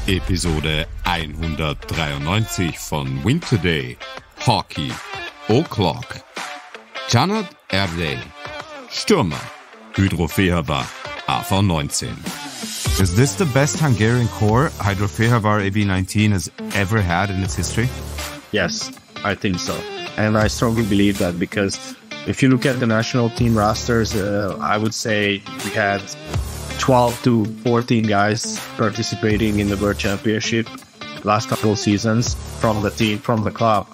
Episode 193 von win2day, Hockey, O'Clock. Csanád Erdély, Stürmer, Fehérvár, AV19. Is this the best Hungarian core Fehérvár AV19 has ever had in its history? Yes, I think so. And I strongly believe that because if you look at the national team rosters, I would say we had 12 to 14 guys participating in the World Championship last couple of seasons from the team, from the club.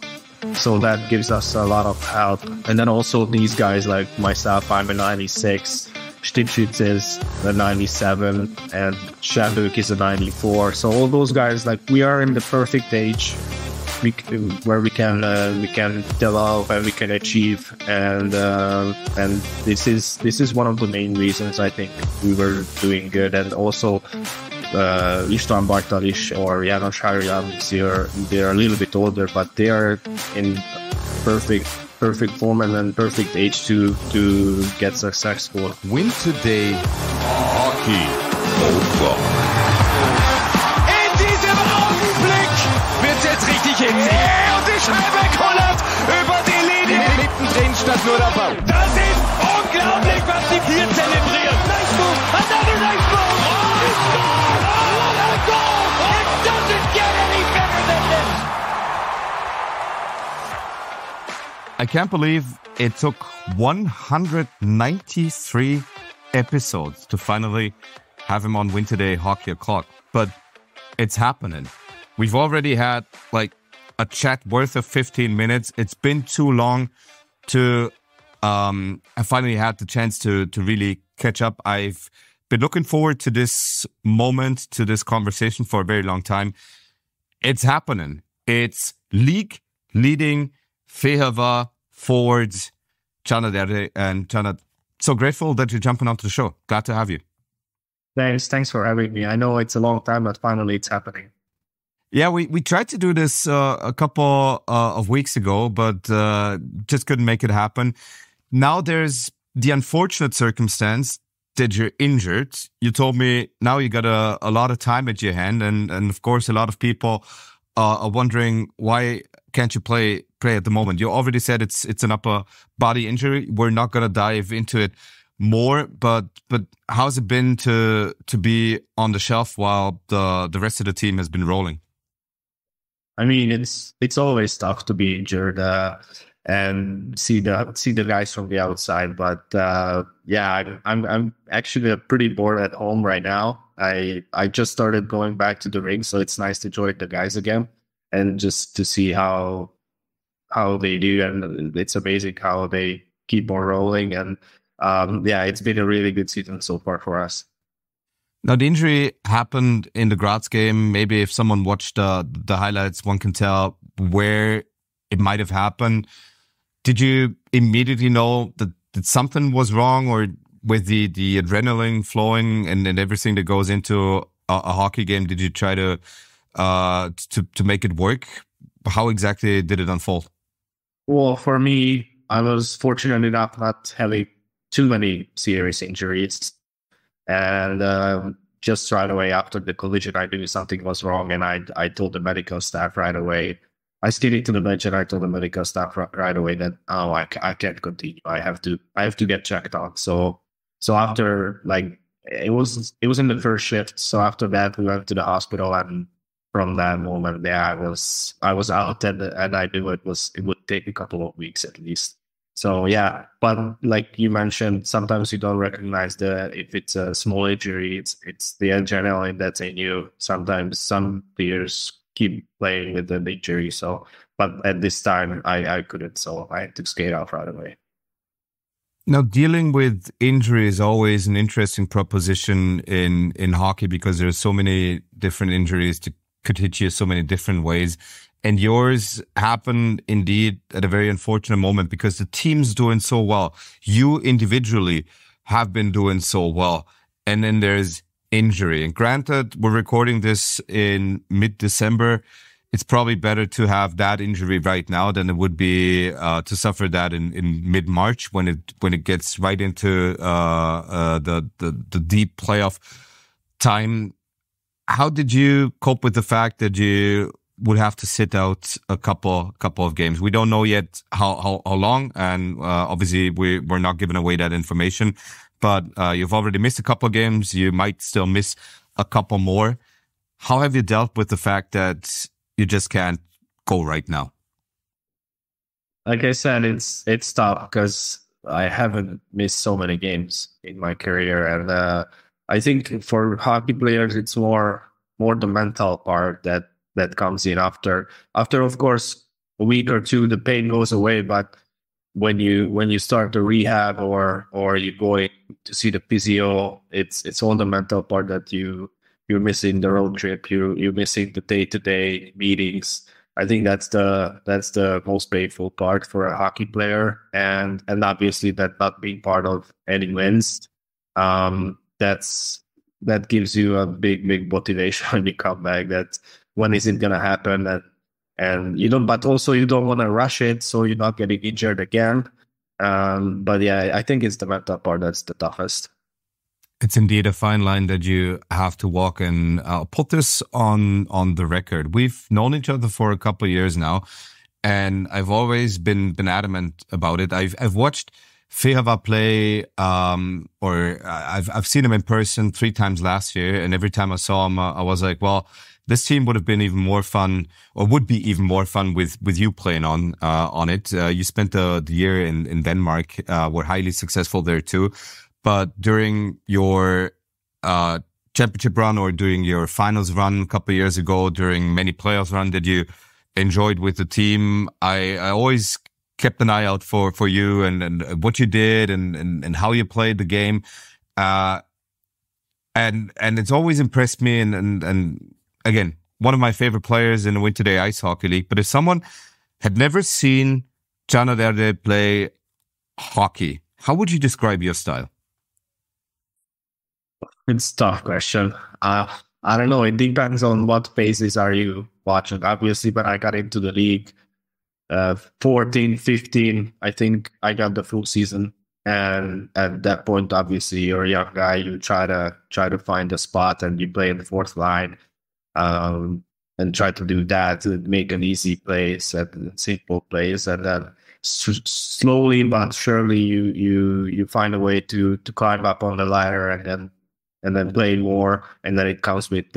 So that gives us a lot of help. And then also these guys like myself, I'm a 96, Stipschitz is a 97, and Shanduk is a 94. So all those guys, like, we are in the perfect age where we can develop and we can achieve, and this is one of the main reasons I think we were doing good. And also István Bartalis or János Harry, they're a little bit older, but they are in perfect form and then perfect age to get successful. win2day, Hockey, O'Clock. Wird's jetzt richtig hitzig. Und die Scheibe kullert über die Linie. Mittendrin statt nur der Ball. Das ist unglaublich, was die hier zelebrieren. Nice move, another nice move. Oh, it's gone. Oh, what a goal. It doesn't get any better than this. I can't believe it took 193 episodes to finally have him on win2day Hockey O'Clock. But it's happening. We've already had like a chat worth of 15 minutes. It's been too long to I finally had the chance to really catch up. I've been looking forward to this moment, to this conversation for a very long time. It's happening. It's league leading Fehérvár forwards Csanád Erdély. And Csanád, so grateful that you're jumping onto the show. Glad to have you. Thanks for having me. I know it's a long time, but finally it's happening. Yeah, we tried to do this a couple of weeks ago, but just couldn't make it happen. Now there's the unfortunate circumstance that you're injured. You told me now you got a lot of time at your hand, and of course a lot of people are wondering why can't you play at the moment. You already said it's an upper body injury. We're not going to dive into it more, but how's it been to be on the shelf while the rest of the team has been rolling? I mean, it's always tough to be injured and see the guys from the outside. But yeah, I'm actually pretty bored at home right now. I just started going back to the ring, so it's nice to join the guys again and just to see how they do. And it's amazing how they keep on rolling. And yeah, it's been a really good season so far for us. Now, the injury happened in the Graz game. Maybe if someone watched the highlights, one can tell where it might have happened. Did you immediately know that something was wrong, or with the adrenaline flowing and everything that goes into a hockey game, did you try to make it work? How exactly did it unfold? Well, for me, I was fortunate enough not having too many serious injuries. And just right away after the collision, I knew something was wrong, and I told the medical staff right away. I skated to the bench and I told the medical staff right away that I can't continue. I have to get checked out. So after, like, it was in the first shift. So after that, we went to the hospital, and from that moment, yeah, I was out, and I knew it would take a couple of weeks at least. So yeah, but like you mentioned, sometimes you don't recognize if it's a small injury, it's the adrenaline that's in you. Sometimes some players keep playing with the injury. So, but at this time I couldn't, so I had to skate off right away. Now, dealing with injury is always an interesting proposition in hockey, because there's so many different injuries that could hit you so many different ways. And yours happened indeed at a very unfortunate moment, because the team's doing so well. You individually have been doing so well. And then there's injury. And granted, we're recording this in mid-December. It's probably better to have that injury right now than it would be to suffer that in mid-March when it gets right into the deep playoff time. How did you cope with the fact that you would have to sit out a couple of games? We don't know yet how long, and obviously we're not giving away that information. But you've already missed a couple of games. You might still miss a couple more. How have you dealt with the fact that you just can't go right now? Like I said, it's tough because I haven't missed so many games in my career, and I think for hockey players, it's more the mental part that comes in after. Of course, a week or two, the pain goes away. But when you start to rehab or you go to see the physio, it's all the mental part that you're missing the road trip, you're missing the day-to-day meetings. I think that's the most painful part for a hockey player, and obviously that not being part of any wins. That gives you a big motivation when you come back. That when is it gonna happen? And you don't, but also you don't want to rush it, so you're not getting injured again. But yeah, I think it's the mental part that's the toughest. It's indeed a fine line that you have to walk, and I'll put this on the record. We've known each other for a couple of years now, and I've always been adamant about it. I've watched Fehérvár play, or I've seen him in person 3 times last year, and every time I saw him, I was like, well, this team would have been even more fun, or would be even more fun with you playing on it. You spent the year in Denmark, were highly successful there too. But during your championship run or during your finals run a couple of years ago, during many playoffs run that you enjoyed with the team, I always kept an eye out for you and what you did and how you played the game. And it's always impressed me. And again, one of my favorite players in the win2day Ice Hockey League. But if someone had never seen Csanád Erdély play hockey, how would you describe your style? It's a tough question. I don't know. It depends on what phases are you watching. Obviously, when I got into the league, 14, 15, I think I got the full season. And at that point, obviously, you're a young guy. You try to find a spot, and you play in the fourth line, and try to do that to make an easy plays and simple plays, and then slowly but surely you find a way to climb up on the ladder, and then play more, and then it comes with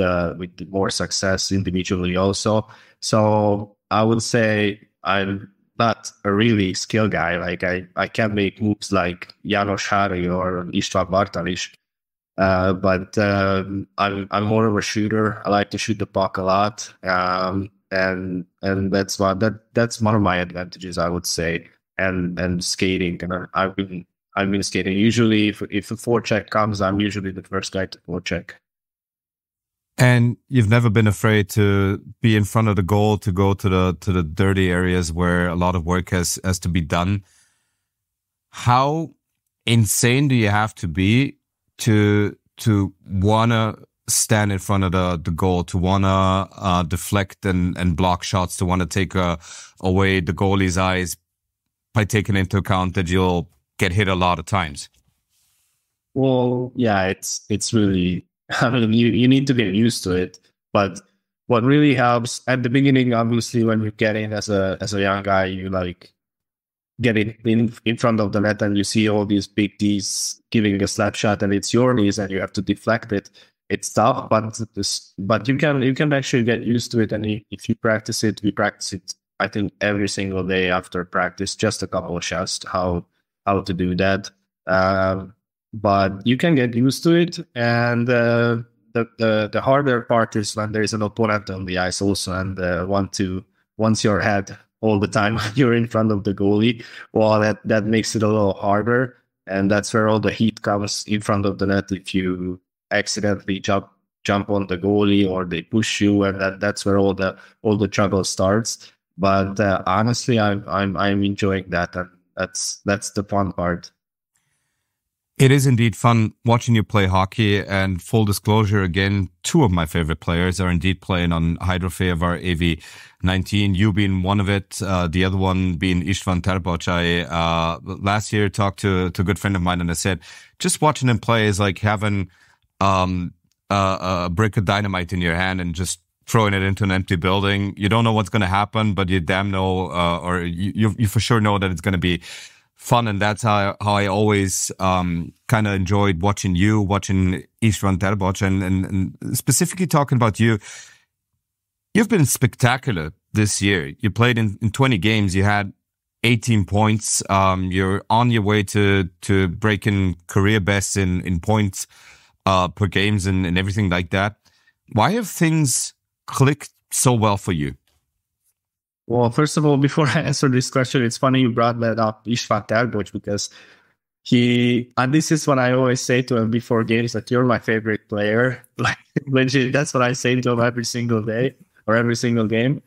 more success individually also. So I would say I'm not a really skilled guy. Like I can't make moves like János Háry or István Bartalis. But I'm more of a shooter. I like to shoot the puck a lot. And that's one of my advantages, I would say. And skating. And I've been skating. Usually if a forecheck comes, I'm usually the first guy to forecheck. And you've never been afraid to be in front of the goal, to go to the dirty areas where a lot of work has to be done. How insane do you have to be to wanna stand in front of the goal, to wanna deflect and block shots, to wanna take away the goalie's eyes by taking into account that you'll get hit a lot of times? Well, yeah, it's really, I mean, you need to get used to it. But what really helps at the beginning, obviously, when you get in as a young guy, you like get in front of the net and you see all these big D's giving a slap shot and it's your knees and you have to deflect it. It's tough, but you can actually get used to it. And if you practice it, we practice it, I think, every single day after practice, just a couple of shots how to do that. But you can get used to it, and the harder part is when there is an opponent on the ice also, and once your head all the time you're in front of the goalie. Well, that makes it a little harder, and that's where all the heat comes in front of the net. If you accidentally jump on the goalie or they push you, and that's where all the trouble starts. But honestly, I'm enjoying that, and that's the fun part. It is indeed fun watching you play hockey, and full disclosure, again, 2 of my favorite players are indeed playing on Hydro Fehérvár AV19, you being one of it, the other one being István Terbocs. I last year talked to a good friend of mine, and I said, just watching him play is like having a brick of dynamite in your hand and just throwing it into an empty building. You don't know what's going to happen, but you damn know, or you for sure know that it's going to be fun. And that's how I always kind of enjoyed watching illustren dort, and specifically talking about you. You've been spectacular this year. You played in 20 games. You had 18 points. You're on your way to breaking career bests in points per games and everything like that. Why have things clicked so well for you? Well, first of all, before I answer this question, it's funny you brought that up, Csanád Erdély, because and this is what I always say to him before games, that you're my favorite player. Like, legit, that's what I say to him every single day or every single game.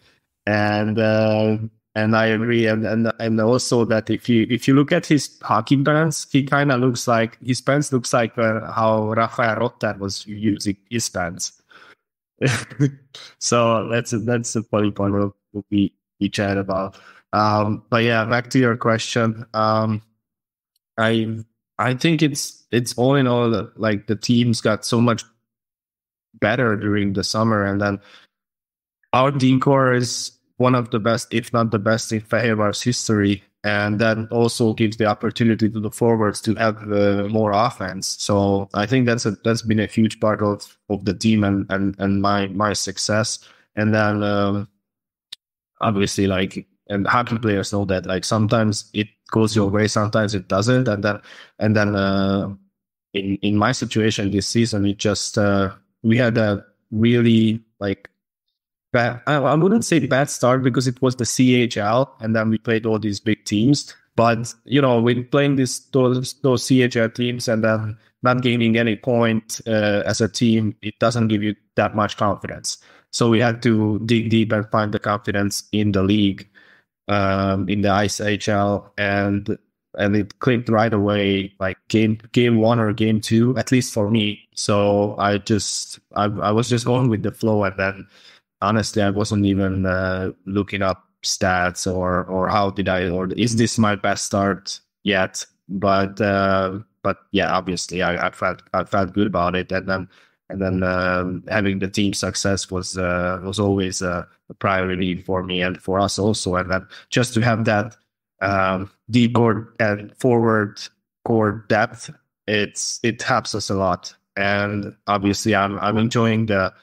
And I agree. And also that if you look at his hockey pants, he kind of looks like, his pants looks like how Rafael Rotter was using his pants. So that's a funny point of we chat about. But yeah, back to your question. I think it's all in all, like, the teams got so much better during the summer, and then our team core is one of the best, if not the best, in Fehérvár's history, and that also gives the opportunity to the forwards to have more offense. So I think that's been a huge part of the team and my success. And then obviously, like, and hockey players know that, like, sometimes it goes your way, sometimes it doesn't. And then in my situation this season, it just we had a really, like, bad, I wouldn't say bad start, because it was the CHL, and then we played all these big teams. But with playing those CHL teams and then not gaining any point as a team, it doesn't give you that much confidence. So we had to dig deep and find the confidence in the league, in the ISHL, and it clicked right away, like game 1 or game 2, at least for me. So I was just going with the flow, and then honestly, I wasn't even looking up stats or how did or is this my best start yet? But yeah, obviously I felt good about it, and then having the team success was always a priority for me and for us also, and then just to have that deep core and forward core depth, it helps us a lot. And obviously, I'm enjoying to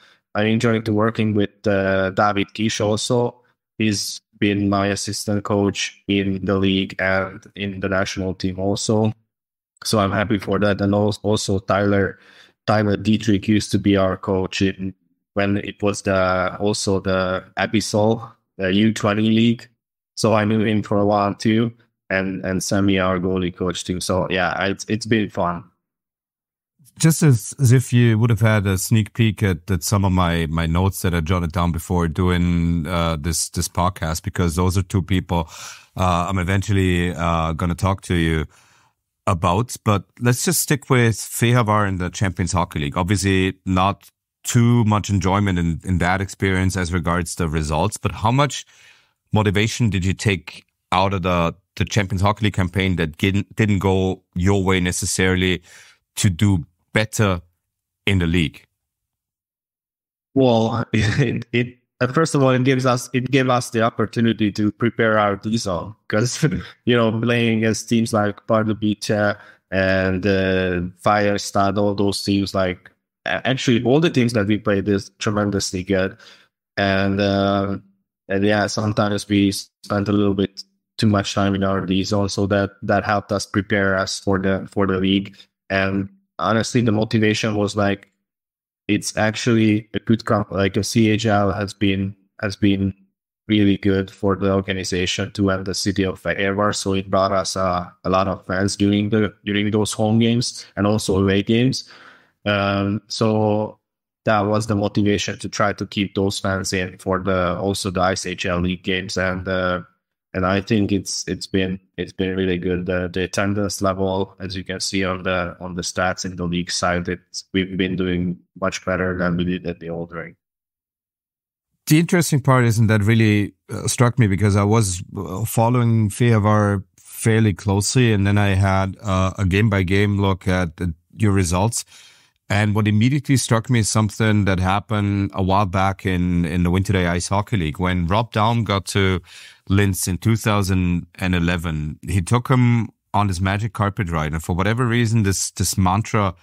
working with David Kish also. He's been my assistant coach in the league and in the national team also. So I'm happy for that. And also Tyler Dietrich used to be our coach when it was the Abyssal, the U20 league. So I knew him for a while too. And Sammy, our goalie coach too. So yeah, it's been fun. Just as if you would have had a sneak peek at some of my notes that I jotted down before doing this podcast, because those are two people I'm eventually going to talk to you about. But let's just stick with Fehérvár in the Champions Hockey League. Obviously, not too much enjoyment in that experience as regards the results, but how much motivation did you take out of the Champions Hockey League campaign that didn't go your way necessarily to do better in the league? Well, it first of all, it gave us the opportunity to prepare our season, because playing against teams like Pardubice and Firestad, all those teams, like, actually all the teams that we played is tremendously good, and yeah, sometimes we spent a little bit too much time in our season, so that helped us prepare us for the league. And honestly, the motivation was like, it's actually a good like a CHL has been really good for the organization too, and the city of Fehérvár. So it brought us a lot of fans during those home games and also away games. So that was the motivation to try to keep those fans in for also the ISHL league games, and I think it's been really good. The attendance level, as you can see on the stats in the league side, we've been doing much better than we did at the old rink. The interesting part isn't that really struck me, because I was following Fehérvár fairly closely, and then I had a game by game look at your results. And what immediately struck me is something that happened a while back in the win2day Ice Hockey League. When Rob Daum got to Linz in 2011, he took him on this magic carpet ride. And for whatever reason, this mantra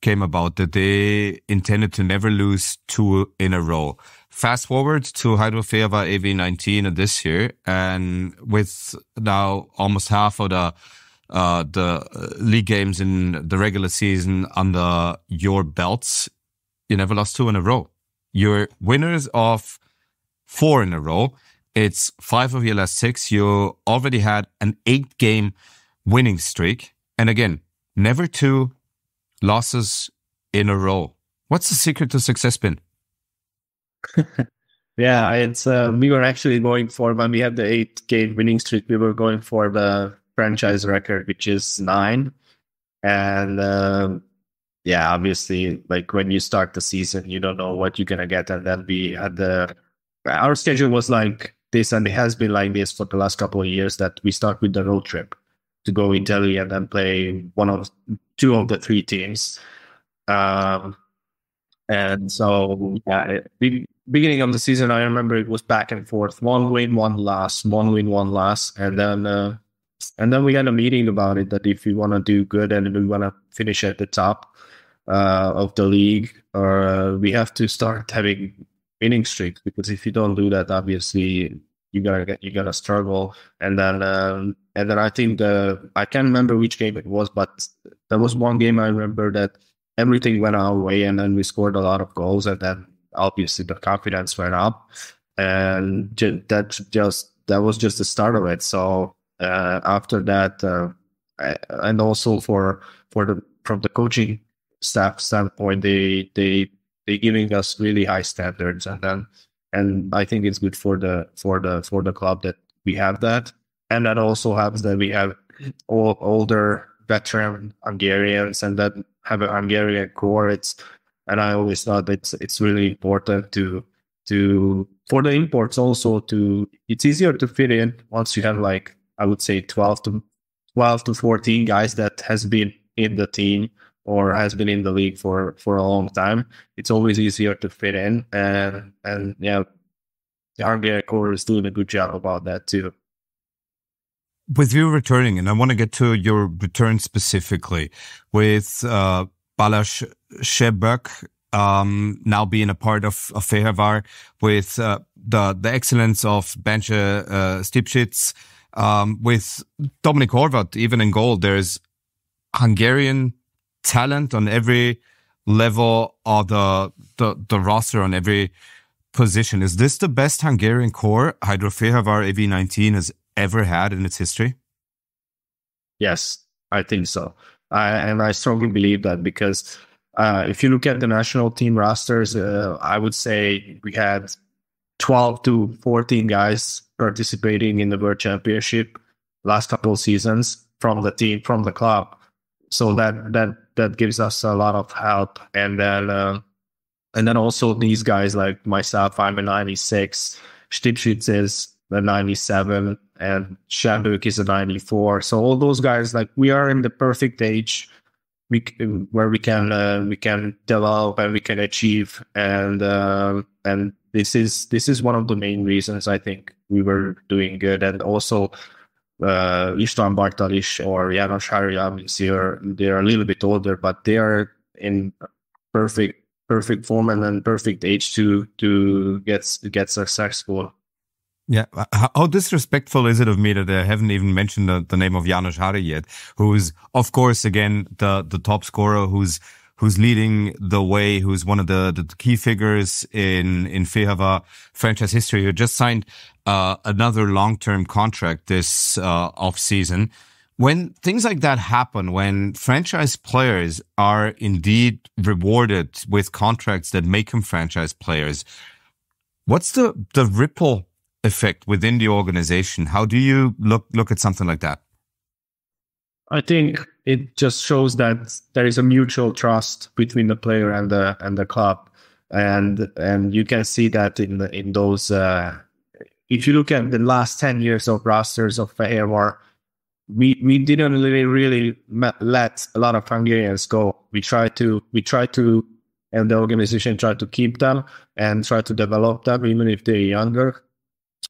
came about that they intended to never lose 2 in a row. Fast forward to Fehérvár AV19 of this year, and with now almost half of the league games in the regular season under your belts, you never lost 2 in a row. You're winners of 4 in a row. It's 5 of your last 6. You already had an 8-game winning streak. And again, never 2 losses in a row. What's the secret to success been? Yeah, it's we were actually going for, when we had the 8-game winning streak, we were going for the franchise record, which is 9. And yeah, obviously, like when you start the season, you don't know what you're gonna get. And then we had our schedule was like this, and it has been like this for the last couple of years, that we start with the road trip to go Italy and then play 2 of the 3 teams. And so, yeah, the beginning of the season, I remember it was back and forth, 1 win, 1 loss, 1 win, 1 loss. And then we had a meeting about it, that if we want to do good and we want to finish at the top of the league, or we have to start having winning streaks, because if you don't do that, obviously you're gonna struggle. And then I think I can't remember which game it was, but there was one game I remember that everything went our way, and then we scored a lot of goals, and then obviously the confidence went up, and that was just the start of it. So after that, and also from the coaching staff standpoint, they giving us really high standards, and I think it's good for the club that we have that, and that also happens that we have older veteran Hungarians and that have a Hungarian core. And I always thought it's really important to for the imports also, it's easier to fit in once you have, like, I would say 12 to 14 guys that has been in the team or has been in the league for a long time. It's always easier to fit in, and yeah, the Hungarian core is doing a good job about that too. With you returning, and I want to get to your return specifically, with Balázs Sebek now being a part of Fehérvár, with the excellence of Bence Stipchitz, with Dominik Horvat even in goal. There's Hungarian talent on every level of the roster, on every position. Is this the best Hungarian core Fehérvár AV19 has ever had in its history? Yes, I think so. And I strongly believe that, because if you look at the national team rosters, I would say we had 12 to 14 guys participating in the World Championship last couple of seasons from the team, from the club. So that gives us a lot of help. And then also these guys like myself, I'm a 96, Stipchitz is a 97, and Sebek is a 94. So all those guys, like, we are in the perfect age where we can develop and we can achieve, and this is one of the main reasons I think we were doing good. And also István Bartalis or János Háry, they're a little bit older, but they are in perfect form and then perfect age to get successful. Yeah. How disrespectful is it of me that I haven't even mentioned the name of János Háry yet, who's, of course, again, the top scorer, who's leading the way, who's one of the key figures in Fehérvár franchise history, who just signed another long-term contract this off-season. When things like that happen, when franchise players are indeed rewarded with contracts that make them franchise players, what's the ripple effect within the organization? How do you look at something like that? I think it just shows that there is a mutual trust between the player and the club, and you can see that in those. If you look at the last 10 years of rosters of Fehérvár, we didn't really let a lot of Hungarians go. We try to, and the organization tried to keep them and try to develop them, even if they're younger.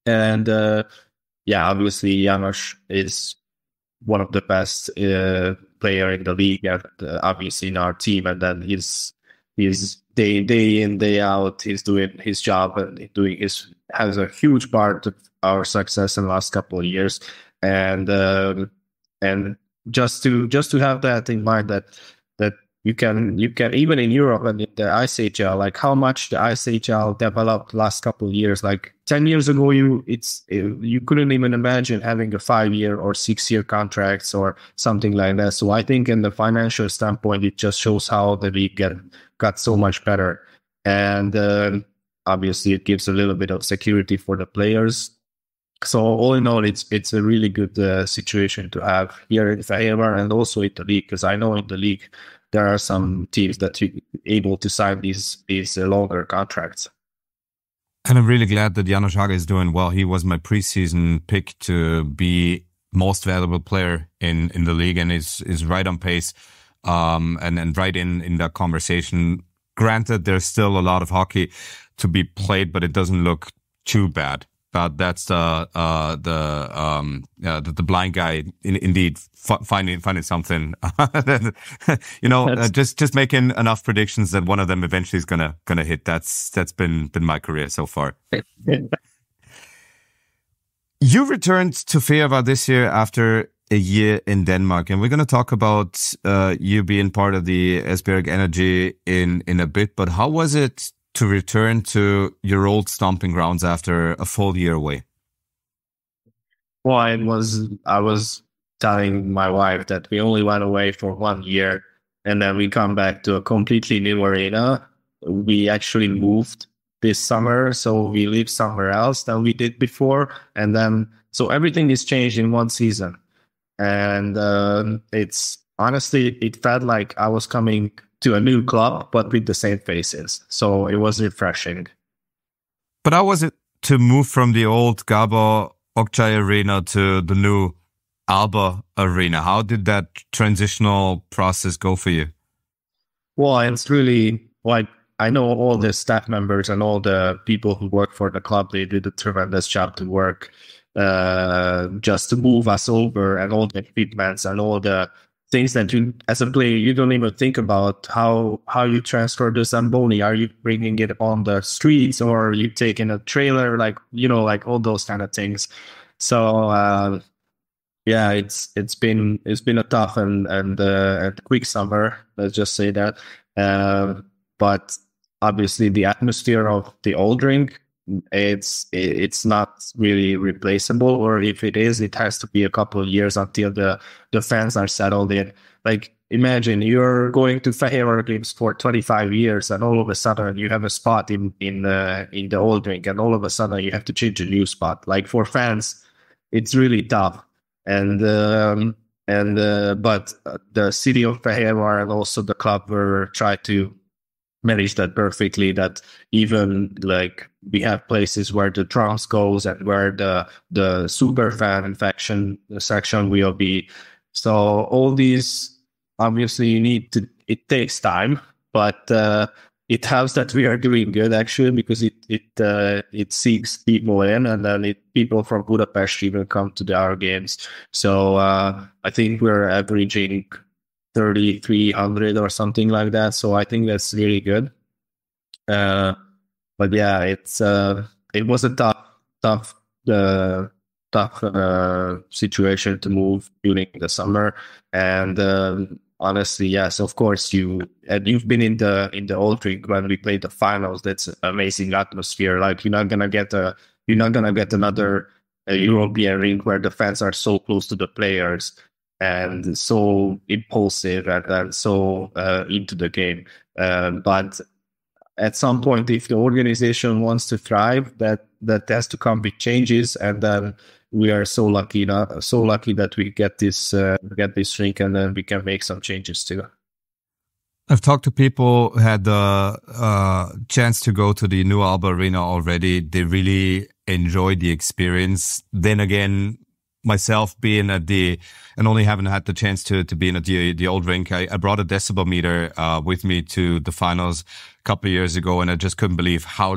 And obviously János is one of the best player in the league, and obviously in our team. And then he's day in, day out, he's doing his job and has a huge part of our success in the last couple of years. And just to have that in mind, that you can even in Europe and in the ICHL, like how much the ICHL developed last couple of years. Like 10 years ago, you couldn't even imagine having a 5-year or 6-year contracts or something like that. So I think in the financial standpoint, it just shows how the league got so much better. And obviously it gives a little bit of security for the players. So all in all, it's a really good situation to have here in Fehérvár and also in the league, because I know in the league there are some teams that are able to sign these longer contracts. And I'm really glad that János Hága is doing well. He was my preseason pick to be most valuable player in the league, and is right on pace and right in that conversation. Granted, there's still a lot of hockey to be played, but it doesn't look too bad. But that's the blind guy indeed finding something. Just making enough predictions that one of them eventually is gonna hit. That's been my career so far. You returned to Fehérvár this year after a year in Denmark, and we're going to talk about you being part of the Esbjerg Energy in a bit. But how was it to return to your old stomping grounds after a full year away? Well, I was telling my wife that we only went away for 1 year, and then we come back to a completely new arena. We actually moved this summer, so we live somewhere else than we did before. And then, so everything is changed in one season. And it's honestly, it felt like I was coming to a new club, but with the same faces. So it was refreshing. But how was it to move from the old Gábor Okcsay Arena to the new Alba Arena? How did that transitional process go for you? Well, it's really like, I know all the staff members and all the people who work for the club, they did a tremendous job to work just to move us over, and all the equipments and all the things that you, as a player, you don't even think about how you transfer the Zamboni. Are you bringing it on the streets, or are you taking a trailer? Like all those kind of things. So it's been a tough and quick summer. Let's just say that. But obviously the atmosphere of the old rink, it's not really replaceable, or if it is, it has to be a couple of years until the fans are settled in. Like, imagine you're going to Fehérvár games for 25 years, and all of a sudden you have a spot in the old rink, and all of a sudden you have to change a new spot. Like, for fans, it's really tough. But the city of Fehérvár and also the club were trying to manage that perfectly, that even like we have places where the drums goes and where the super fan section will be. So all these, obviously it takes time, but it helps that we are doing good actually, because it seeks people in, and then people from Budapest even come to our games. So I think we're averaging 3,300 or something like that. So I think that's really good. But yeah, it was a tough situation to move during the summer. And honestly, yes, of course you've been in the old rink when we played the finals. That's amazing atmosphere. Like, you're not gonna get another European rink where the fans are so close to the players and so impulsive and so into the game. But at some point, if the organization wants to thrive, that has to come with changes. And then we are so lucky that we get this rink, and then we can make some changes too. I've talked to people who had the chance to go to the new Alba Arena already. They really enjoyed the experience. Then again, myself being at and only having had the chance to be in at the old rink, I brought a decibel meter with me to the finals a couple of years ago, and I just couldn't believe how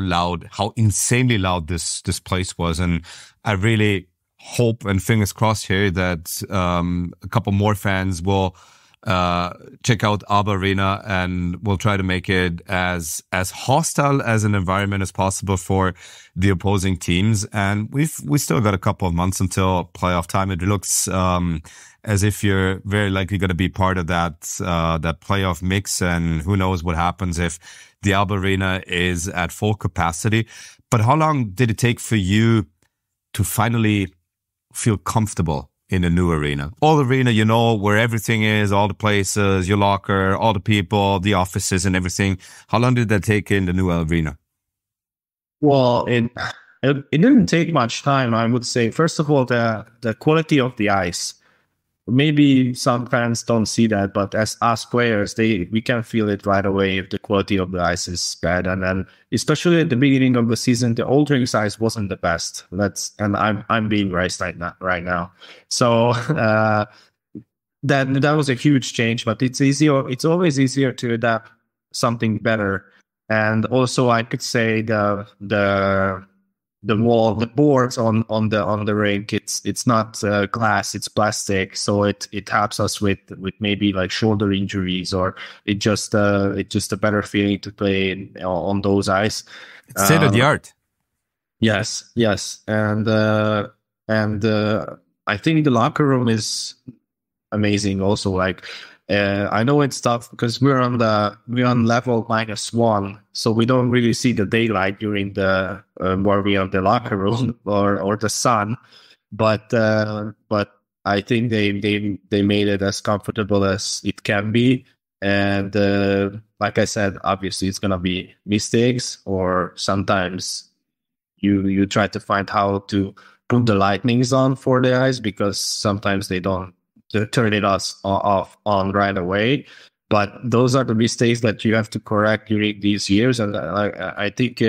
insanely loud this place was. And I really hope, and fingers crossed here, that a couple more fans will check out ABBA Arena, and we'll try to make it as hostile as an environment as possible for the opposing teams. And we still got a couple of months until playoff time. It looks as if you're very likely going to be part of that playoff mix, and who knows what happens if the ABBA Arena is at full capacity. But how long did it take for you to finally feel comfortable in a new arena? All arena, where everything is, all the places, your locker, all the people, the offices and everything. How long did that take in the new arena? Well, it didn't take much time, I would say. First of all, the quality of the ice. Maybe some fans don't see that, but as us players, we can feel it right away if the quality of the ice is bad. And then, especially at the beginning of the season, the old rink size wasn't the best. And I'm being raised right now. So that was a huge change. But it's easier. It's always easier to adapt something better. And also, I could say the wall, the boards on the rink, it's not glass, it's plastic, so it helps us with maybe like shoulder injuries, or it's just a better feeling to play on those ice. It's state of the art. Yes, and I think the locker room is amazing. Also, like. I know it's tough because we're on level -1, so we don't really see the daylight during the where we are in the locker room or the sun. But I think they made it as comfortable as it can be. And like I said, obviously it's gonna be mistakes, or sometimes you try to find how to put the lightnings on for the ice, because sometimes they don't turn it off on right away. But those are the mistakes that you have to correct during these years, and I think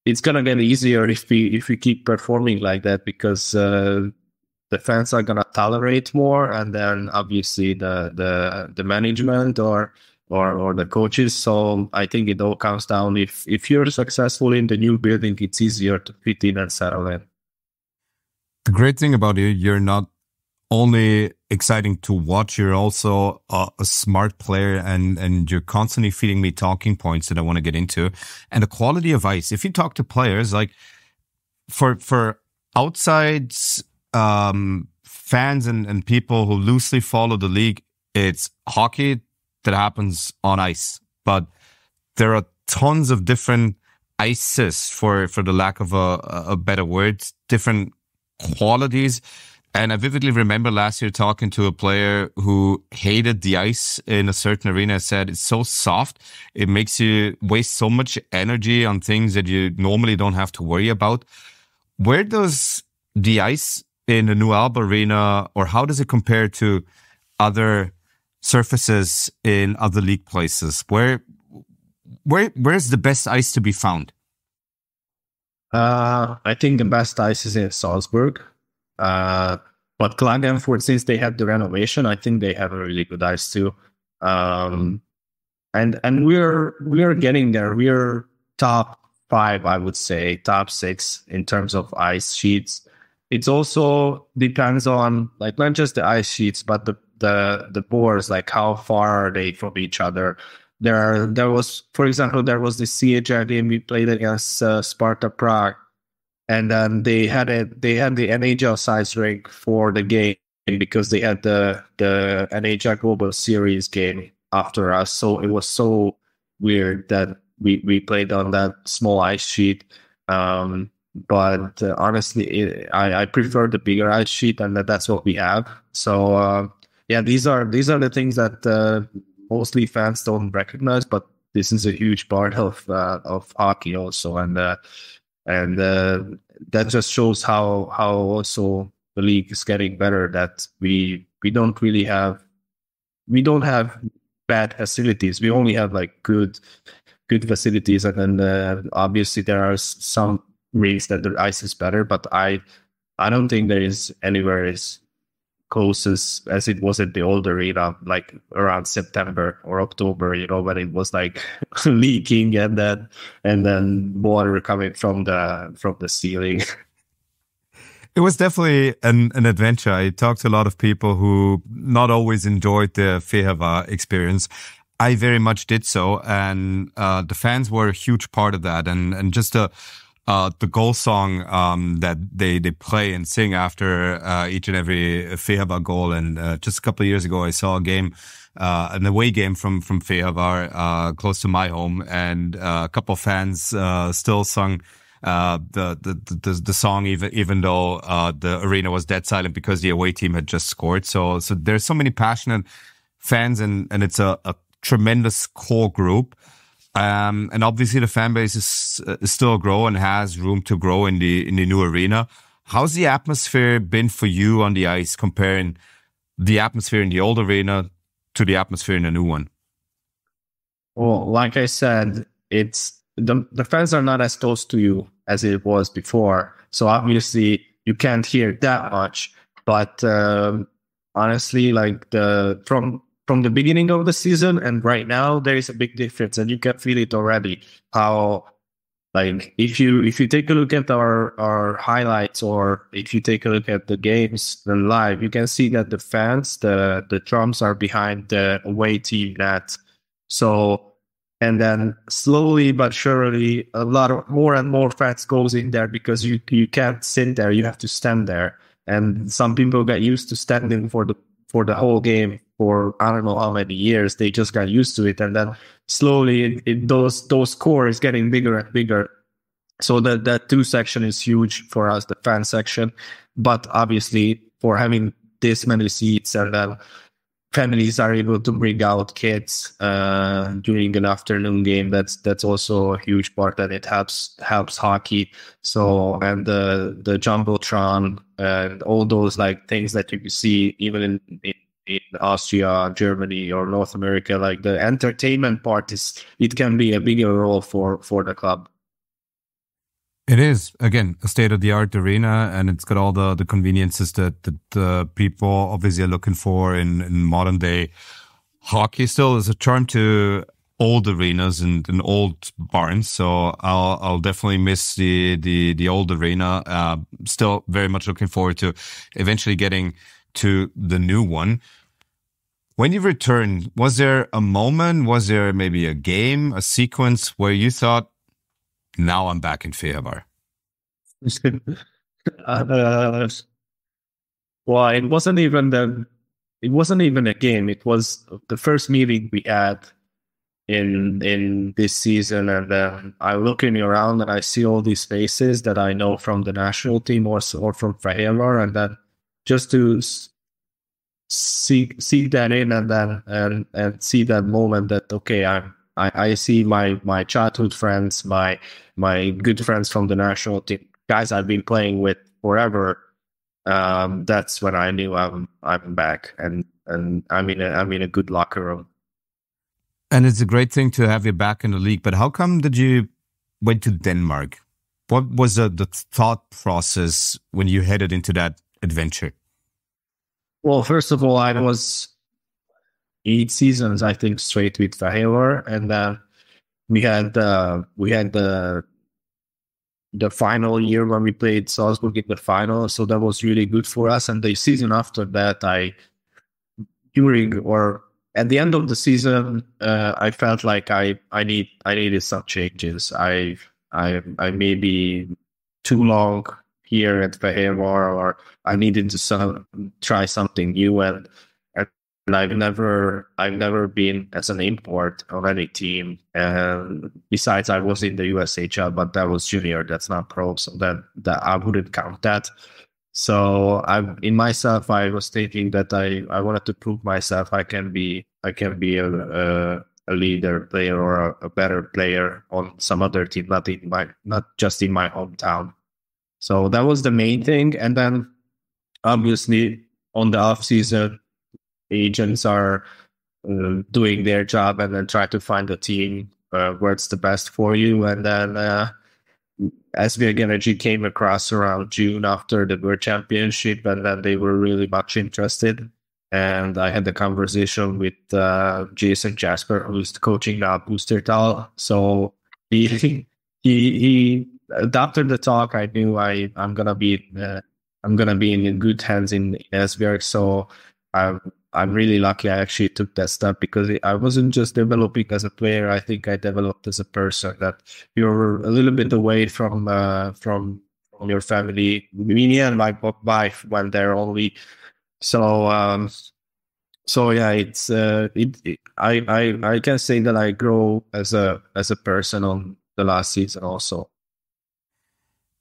it's gonna get easier if we keep performing like that, because the fans are gonna tolerate more, and then obviously the management or the coaches. So I think it all comes down, if you're successful in the new building, it's easier to fit in and settle in. The great thing about you, you're not only exciting to watch, you're also a smart player, and you're constantly feeding me talking points that I want to get into. And the quality of ice, if you talk to players, like for outside fans and people who loosely follow the league, it's hockey that happens on ice. But there are tons of different ices, for the lack of a better word, different qualities. And I vividly remember last year talking to a player who hated the ice in a certain arena. Said it's so soft, it makes you waste so much energy on things that you normally don't have to worry about. Where does the ice in the new ABBA Arena, or how does it compare to other surfaces in other league places? Where's the best ice to be found? I think the best ice is in Salzburg. But Klagenfurt, since they had the renovation, I think they have a really good ice too. And we're getting there. We're top 5, I would say, top 6 in terms of ice sheets. It also depends on, like, not just the ice sheets, but the boards, like how far are they from each other. There was, for example, there was the CHL game we played against Sparta Prague. And then they had the NHL size rink for the game, because they had the NHL Global Series game after us. So it was so weird that we played on that small ice sheet. But honestly, I prefer the bigger ice sheet, and that's what we have. So these are the things that mostly fans don't recognize, but this is a huge part of hockey also, and that just shows how also the league is getting better. That we don't have bad facilities. We only have like good facilities, and then obviously there are some rinks that the ice is better. But I I don't think there is anywhere as close as it was at the old arena, like around September or October, when it was like leaking and then water coming from the ceiling. It was definitely an adventure. I talked to a lot of people who not always enjoyed the Fehérvár experience. I very much did so, and the fans were a huge part of that. And just the goal song that they play and sing after each and every Fehérvár goal. And just a couple of years ago, I saw a game, an away game from Fehérvár, close to my home, and a couple of fans still sung the song even though the arena was dead silent because the away team had just scored. So there's so many passionate fans, and it's a tremendous core group. And obviously the fan base is still growing and has room to grow in the new arena. How's the atmosphere been for you on the ice, comparing the atmosphere in the old arena to the atmosphere in the new one? Well, like I said, it's the fans are not as close to you as it was before. So obviously you can't hear that much. But honestly, like from the beginning of the season and right now, there is a big difference, and you can feel it already. How, like, if you take a look at our highlights, or if you take a look at the games live, you can see that the fans, the drums are behind the away team net. So, and then slowly but surely, a lot of more and more fans goes in there, because you can't sit there, you have to stand there. And some people get used to standing for the whole game for I don't know how many years. They just got used to it, and then slowly those core is getting bigger and bigger. So that two section is huge for us, the fan section. But obviously, for having this many seats, and then families are able to bring out kids during an afternoon game, that's also a huge part, and it helps hockey. So, and the jumbotron and all those like things that you can see even in Austria, Germany, or North America, like the entertainment part it can be a bigger role for the club. It is, again, a state-of-the-art arena, and it's got all the conveniences that people obviously are looking for in modern day hockey. Still is a charm to old arenas and old barns, so I'll definitely miss the old arena. Still very much looking forward to eventually getting to the new one. When you returned, was there a moment, was there maybe a game, a sequence where you thought, now I'm back in Fehérvár? Well, it wasn't even a game. It was the first meeting we had in this season, and then I'm looking around and I see all these faces that I know from the national team or from Fehérvár, and then just to see that in, and then and see that moment that okay, I see my childhood friends, my good friends from the national team, guys I've been playing with forever. That's when I knew I'm back, and I'm in a good locker room. And it's a great thing to have you back in the league. But how come did you went to Denmark? What was the thought process when you headed into that adventure? Well, first of all, I was 8 seasons, I think, straight with Fehérvár, and then we had the final year when we played Salzburg in the final, so that was really good for us. And the season after that, at the end of the season, I felt like I needed some changes. I may be too long here at Fehérvár, or I needed to try something new, and I've never been as an import on any team. Besides, I was in the USHL, but that was junior. That's not pro, so that I wouldn't count that. So in myself, I was thinking that I wanted to prove myself. I can be a leader player or a better player on some other team, not just in my hometown. So that was the main thing. And then obviously on the off season, agents are doing their job and then try to find a team where it's the best for you. And then SVG Energy came across around June after the World Championship, and then they were really much interested. And I had the conversation with Jason Jasper, who's coaching now Boostertal. So he after the talk, I knew I'm gonna be in good hands in SVG. So I'm really lucky I actually took that step, because I wasn't just developing as a player. I think I developed as a person, that you're a little bit away from your family. Me and my wife went there only. So yeah, it's I can say that I grow as a person on the last season also.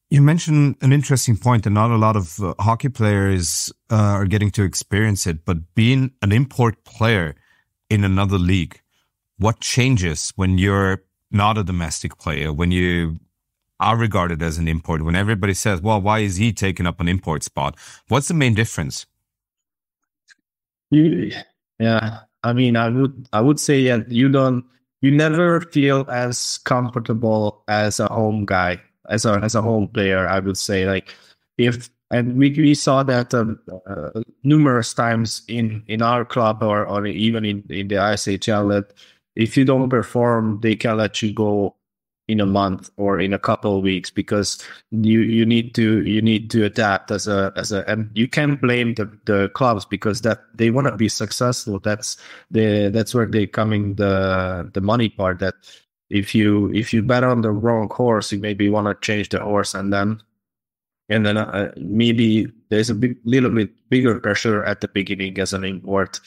You mentioned an interesting point, and not a lot of hockey players are getting to experience it, but being an import player in another league, what changes when you're not a domestic player, when you are regarded as an import, when everybody says, well, why is he taking up an import spot? What's the main difference? Yeah, I mean, I would say that you never feel as comfortable as a home guy. As a home player, I would say, like, and we saw that numerous times in our club or even in the ISHL, that if you don't perform, they can let you go in a month or in a couple of weeks, because you need to adapt as a and you can't blame the clubs, because that they want to be successful. That's where they coming the money part, that if you bet on the wrong horse, you maybe want to change the horse, and then maybe there's a little bit bigger pressure at the beginning as an import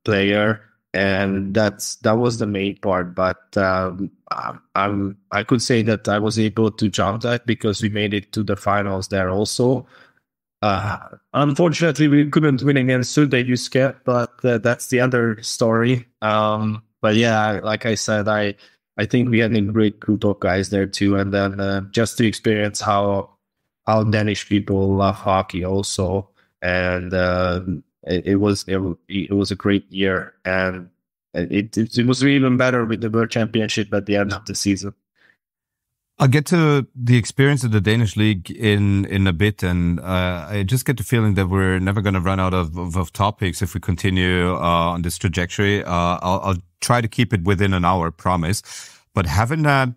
player, and that was the main part. But I could say that I was able to jump that, because we made it to the finals there also. Unfortunately, we couldn't win against Sude, but that's the other story. But yeah, like I said, I think we had a great group of guys there too, and then just to experience how Danish people love hockey also, and it was a great year, and it was even better with the World Championship at the end of the season. I'll get to the experience of the Danish league in a bit, and I just get the feeling that we're never going to run out of topics if we continue on this trajectory. I'll try to keep it within an hour, promise. But having that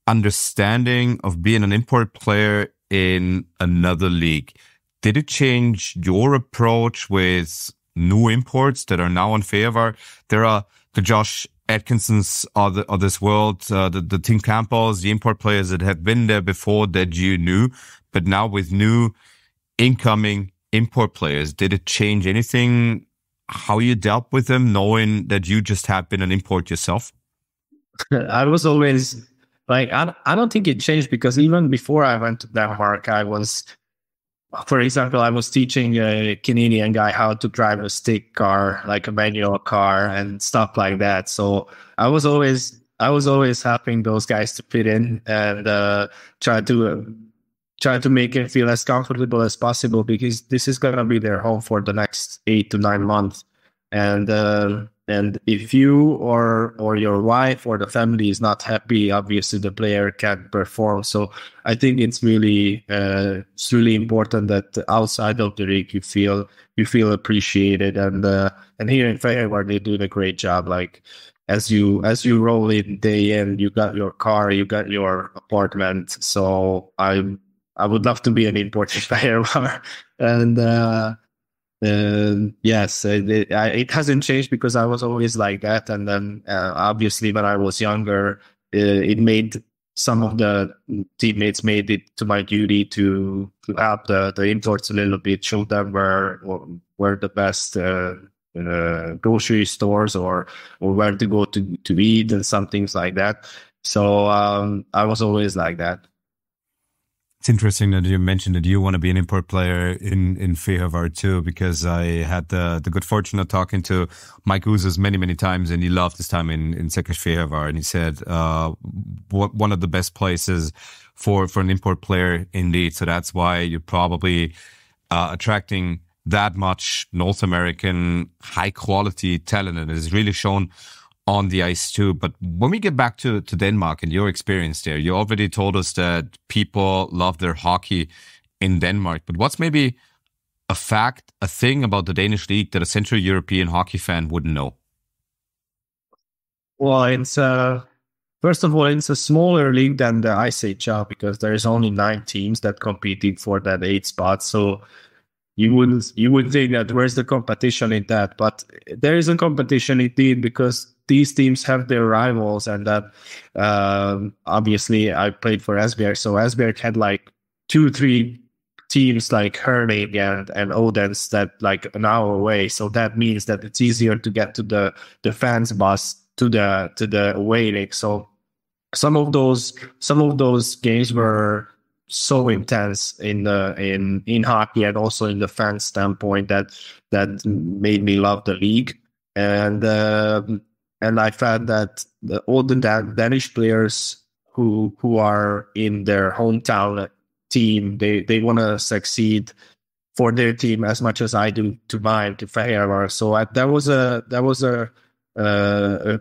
understanding of being an import player in another league, did it change your approach with new imports that are now on Fehérvár? There are the Josh Atkinsons of this world, the Tim Campbells, the import players that have been there before that you knew, but now with new incoming import players, did it change anything, how you dealt with them, knowing that you just have been an import yourself? I was always like, I don't think it changed, because even before I went to Denmark, for example, I was teaching a Canadian guy how to drive a stick car, like a manual car and stuff like that. So I was always helping those guys to fit in and try to make it feel as comfortable as possible, because this is gonna be their home for the next 8 to 9 months. And if you or your wife or the family is not happy, obviously the player can't perform. So I think it's really important that outside of the league you feel appreciated. And here in Fehérvár they do a great job. Like as you roll in day in, you got your car, you got your apartment. So I would love to be an import in Fehérvár. And yes, it hasn't changed, because I was always like that. And then obviously when I was younger, it made some of the teammates made it to my duty to help the imports a little bit, show them where the best grocery stores or where to go to eat and some things like that. So I was always like that. It's interesting that you mentioned that you want to be an import player in Fehérvár too, because I had the good fortune of talking to Mike Uzas many times, and he loved his time in Fehérvár, and he said one of the best places for an import player indeed. So that's why you're probably attracting that much North American high quality talent, and it's really shown on the ice too. But when we get back to Denmark and your experience there, you already told us that people love their hockey in Denmark. But what's maybe a fact, a thing about the Danish league that a Central European hockey fan wouldn't know? Well, it's first of all, it's a smaller league than the ICHL because there is only 9 teams that competed for that 8 spot. So you would think that where's the competition in that? But there is a competition indeed because these teams have their rivals, and that obviously I played for Esbjerg, so Esbjerg had like 2-3 teams like Herning and Odense that like an hour away. So that means that it's easier to get to the fans bus to the away league. So some of those games were so intense in hockey and also in the fan standpoint that made me love the league. And I found that all the Danish players who are in their hometown team, they want to succeed for their team as much as I do to mine, to Fehérvár. So that was a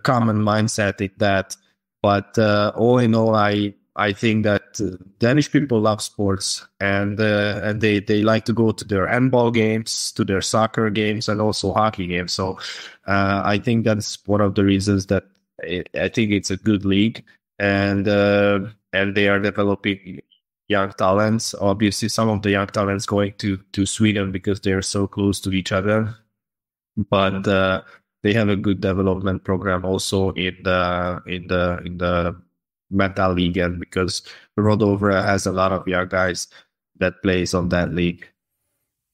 common mindset in that. But all in all, I think that Danish people love sports, and they like to go to their handball games, to their soccer games, and also hockey games. So I think that's one of the reasons that I think it's a good league, and they are developing young talents. Obviously, some of the young talents going to Sweden because they're so close to each other, but they have a good development program also in the Metal League, and because Rodovre has a lot of young guys that plays on that league.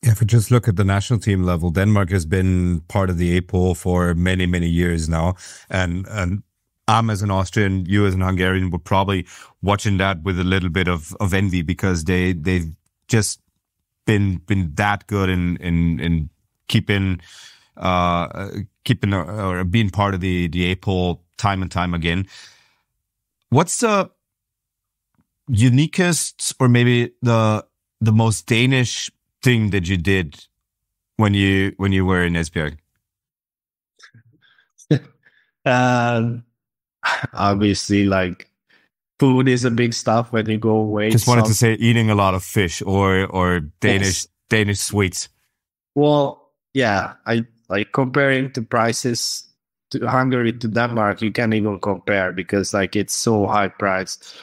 Yeah, if we just look at the national team level, Denmark has been part of the APOL for many, many years now. And I'm as an Austrian, you as an Hungarian, were probably watching that with a little bit of envy because they've just been that good in keeping or being part of the APOL time and time again. What's the uniquest or maybe the most Danish thing that you did when you were in Esbjerg? Obviously, like food is a big stuff when you go away. Just wanted to say eating a lot of fish or Danish sweets. Well, yeah, I like comparing the prices to Hungary to Denmark. You can't even compare because like it's so high priced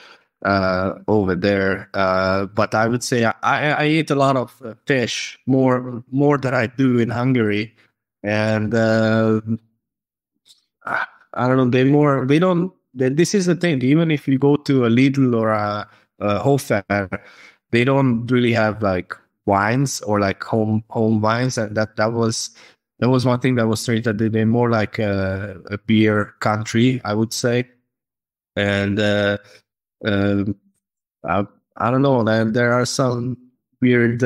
over there. But I would say I eat a lot of fish, more than I do in Hungary, and I don't know. This is the thing. Even if you go to a Lidl or a Hofer, they don't really have like wines or like home wines, and that was one thing that was strange. That they're more like a beer country, I would say. And I don't know. There are some weird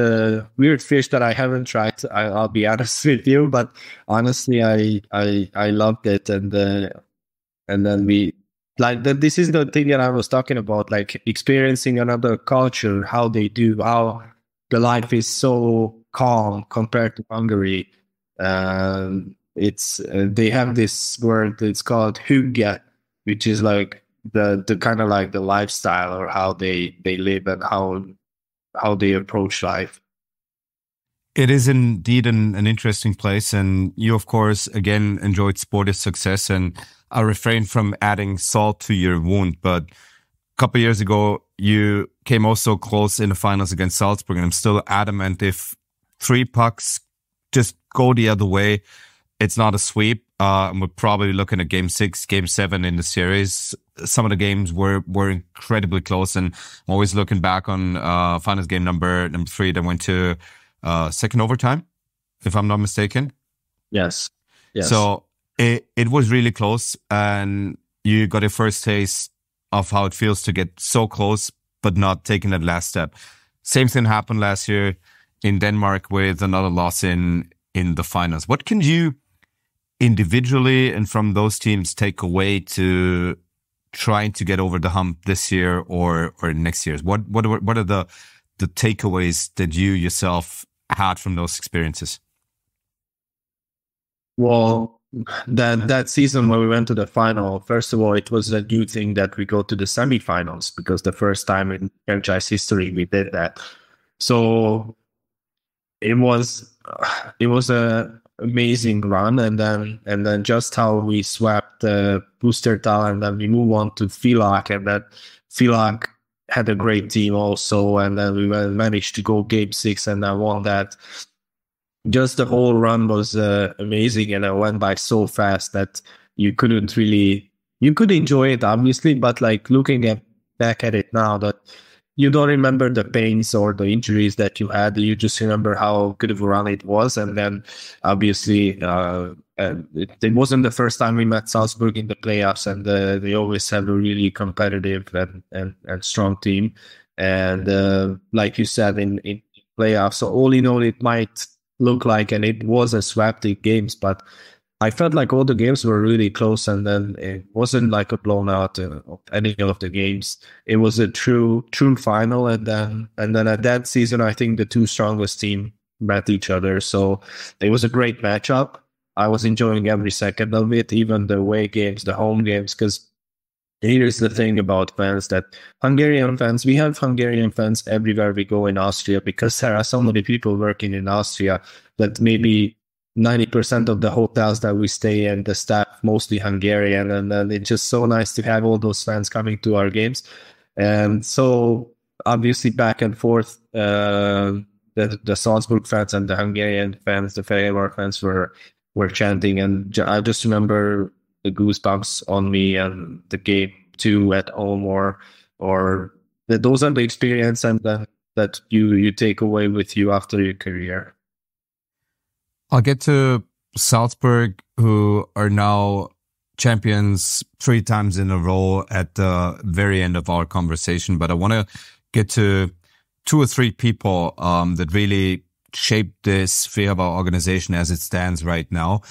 fish that I haven't tried. I'll be honest with you, but honestly, I loved it. And then we like that. This is the thing that I was talking about, like experiencing another culture, how they do, how the life is so calm compared to Hungary. It's they have this word. It's called hygge, which is like the kind of like the lifestyle or how they live and how they approach life. It is indeed an interesting place, and you, of course, again enjoyed sportive success. And I refrain from adding salt to your wound, but a couple of years ago you came also close in the finals against Salzburg, and I'm still adamant if 3 pucks just go the other way, it's not a sweep. And we're probably looking at Game 6, Game 7 in the series. Some of the games were incredibly close, and I'm always looking back on finals game number 3 that went to second overtime, if I'm not mistaken. Yes. So it was really close, and you got a first taste of how it feels to get so close, but not taking that last step. Same thing happened last year in Denmark with another loss in the finals. What can you individually and from those teams take away to trying to get over the hump this year or next year? What are the takeaways that you yourself had from those experiences? Well, that season when we went to the final, first of all, it was a new thing that we go to the semifinals, because the first time in franchise history we did that. So it was a amazing run, and then just how we swept Pusztertal, and then we move on to Fehérvár, and then Fehérvár had a great team also, and then we managed to go Game 6 and then won that. Just the whole run was amazing, and it went by so fast that you could enjoy it obviously, but like looking back at it now, that you don't remember the pains or the injuries that you had. You just remember how good of a run it was. And then obviously it wasn't the first time we met Salzburg in the playoffs, and they always have a really competitive and strong team. And like you said, in playoffs, so all in all, it might look like, and it was a swept games, but I felt like all the games were really close, and then it wasn't like a blown out of any of the games. It was a true final, and then at that season, I think the two strongest teams met each other. So it was a great matchup. I was enjoying every second of it, even the away games, the home games, because here's the thing about fans, that we have Hungarian fans everywhere we go in Austria, because there are so many people working in Austria that maybe 90% of the hotels that we stay in, the staff mostly Hungarian, and then it's just so nice to have all those fans coming to our games. And so obviously back and forth, the Salzburg fans and the Hungarian fans, the Fehérvár fans were chanting, and I just remember the goosebumps on me, and the game 2 at home, or those are the experience and that you take away with you after your career. I'll get to Salzburg, who are now champions 3 times in a row at the very end of our conversation. But I want to get to 2 or 3 people that really shaped this Fehérvár organization as it stands right now.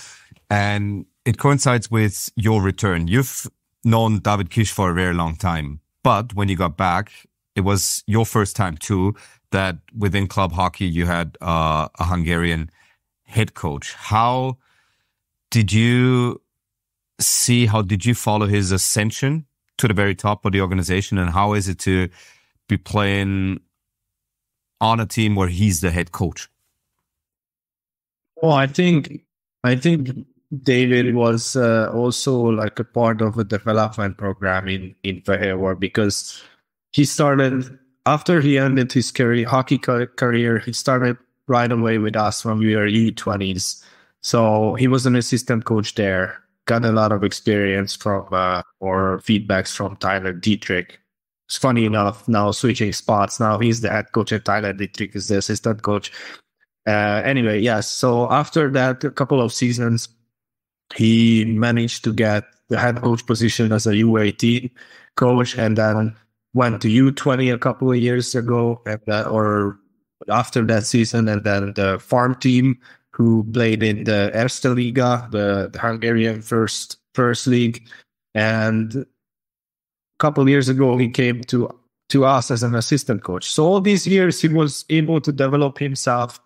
And it coincides with your return. You've known David Kiss for a very long time. But when you got back, it was your first time too that within club hockey you had a Hungarian head coach. How did you follow his ascension to the very top of the organization, and how is it to be playing on a team where he's the head coach? Well, I think David was also like a part of a development program in Fehérvár, because he started, after he ended his hockey career, he started right away with us when we were U20s. So he was an assistant coach there, got a lot of experience from or feedbacks from Tyler Dietrich. It's funny enough, now switching spots. Now he's the head coach and Tyler Dietrich is the assistant coach. Anyway, yes. So after that, a couple of seasons, he managed to get the head coach position as a U18 coach, and then went to U20 a couple of years ago, or after that season, and then the farm team, who played in the Erste Liga, the Hungarian first league. And a couple of years ago, he came to us as an assistant coach. So all these years, he was able to develop himself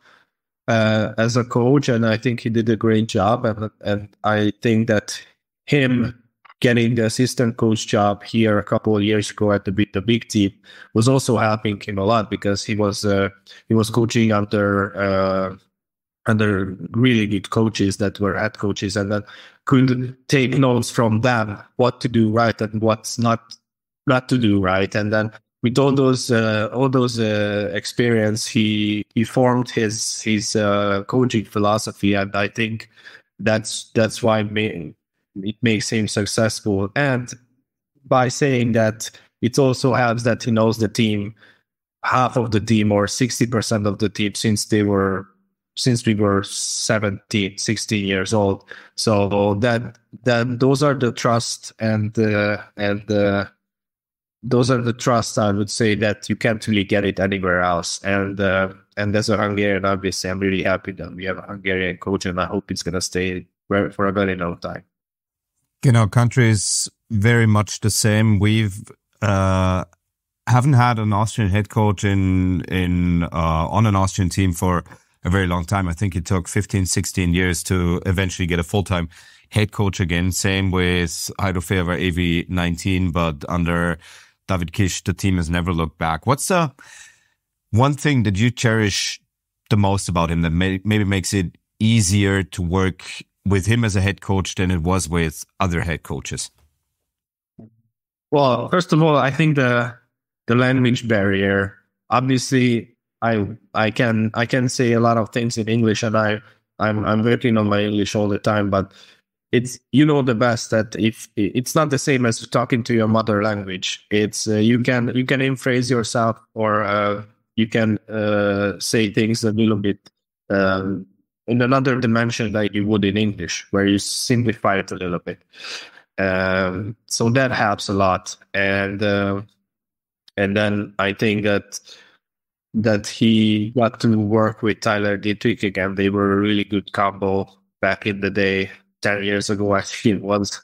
as a coach, and I think he did a great job. And I think that him getting the assistant coach job here a couple of years ago at the big team was also helping him a lot, because he was coaching under really good coaches that were head coaches, and then could take notes from them what to do right and what's not to do right. And then with all those experience, he formed his coaching philosophy, and I think that's why it makes him successful. And by saying that, it also helps that he knows the team, half of the team or 60% of the team, since we were 17, 16 years old. So that those are the trust and those are the trusts, I would say, that you can't really get it anywhere else. And as a Hungarian, obviously, I'm really happy that we have a Hungarian coach, and I hope it's going to stay for a very long time. Our country is very much the same. We've haven't had an Austrian head coach on an Austrian team for a very long time. I think it took 15, 16 years to eventually get a full-time head coach again. Same with Fehérvár AV19, but under David Kish, the team has never looked back. What's the one thing that you cherish the most about him that maybe makes it easier to work with him as a head coach than it was with other head coaches? Well, first of all, I think the language barrier. Obviously, I can say a lot of things in English, and I'm working on my English all the time. But it's the best that if it's not the same as talking to your mother language. It's you can rephrase yourself, or you can say things a little bit in another dimension like you would in English, where you simplify it a little bit. So that helps a lot, and then I think that he got to work with Tyler Dietrich again. They were a really good combo back in the day. 10 years ago, I think it was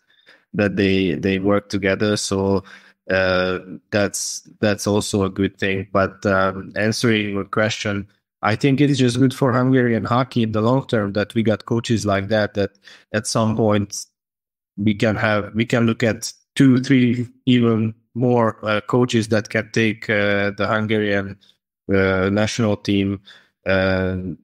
that they worked together. So that's also a good thing. But answering your question, I think it is just good for Hungarian hockey in the long term that we got coaches like that at some point we can look at 2, 3, even more coaches that can take the Hungarian national team head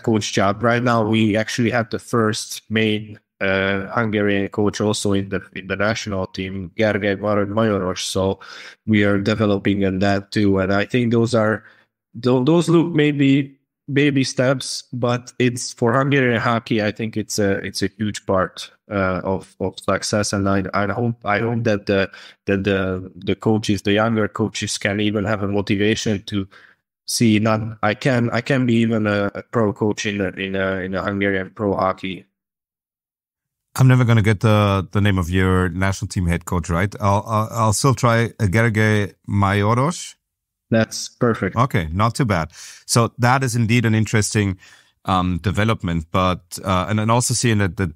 coach job. Right now, we actually have the first main Hungarian coach also in the national team, Gergely Majoros. So we are developing in that too, and I think those look maybe baby steps, but it's for Hungarian hockey. I think it's a huge part of success, and I hope that the coaches, the younger coaches, can even have a motivation to see. I can be even a pro coach in a Hungarian pro hockey. I'm never going to get the name of your national team head coach right. I'll still try Gergely Majoros. That's perfect. Okay, not too bad. So that is indeed an interesting development. But and then also seeing that the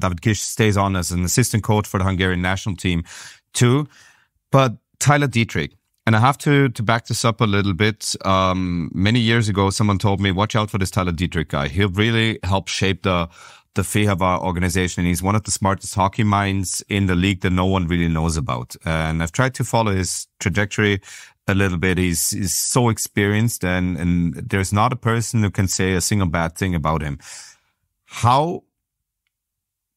David Kish stays on as an assistant coach for the Hungarian national team too. But Tyler Dietrich, and I have to back this up a little bit. Many years ago, someone told me, watch out for this Tyler Dietrich guy. He'll really help shape the Fehérvár organization. He's one of the smartest hockey minds in the league that no one really knows about. And I've tried to follow his trajectory a little bit. He's so experienced, and there's not a person who can say a single bad thing about him. How